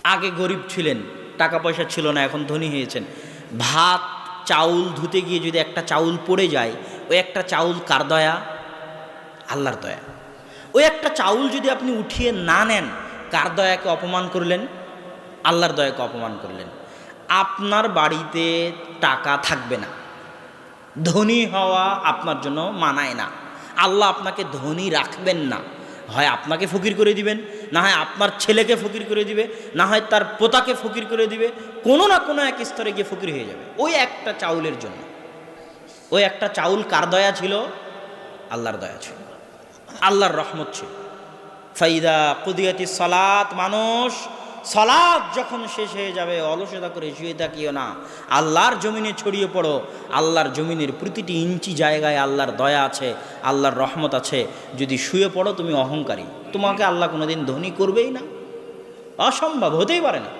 আগে গরিব ছিলেন, টাকা পয়সা ছিল না, এখন ধনী হয়েছেন। ভাত চাউল ধুতে গিয়ে যদি একটা চাউল পড়ে যায়, ওই একটা চাউল কার দয়া? আল্লাহর দয়া। ওই একটা চাউল যদি আপনি উঠিয়ে না নেন, কার দয়াকে অপমান করলেন? আল্লাহর দয়াকে অপমান করলেন। আপনার বাড়িতে টাকা থাকবে না, ধনী হওয়া আপনার জন্য মানায় না। আল্লাহ আপনাকে ধনী রাখবেন না, হয় আপনাকে ফকির করে দিবেন, না হয় আপনার ছেলেকে ফকির করে দিবে, না হয় তার পোতাকে ফকির করে দিবে, কোনো না কোনো এক স্তরে গিয়ে ফকির হয়ে যাবে ওই একটা চাউলের জন্য। ওই একটা চাউল কার দয়া ছিল? আল্লাহর দয়া ছিল, আল্লাহর রহমত ছিল। ফাইদা কুদিয়াতি সালাত, মানুষ সালাত যখন শেষ হয়ে যাবে অলসতা করে শুয়ে থাকিও না, আল্লাহর জমিনে ছড়িয়ে পড়ো। আল্লাহর জমিনের প্রতিটি ইঞ্চি জায়গায় আল্লাহর দয়া আছে, আল্লাহর রহমত আছে। যদি শুয়ে পড়ো তুমি অহংকারী, তোমাকে আল্লাহ কোনোদিন ধনী করবেই না, অসম্ভব, হতেই পারে না।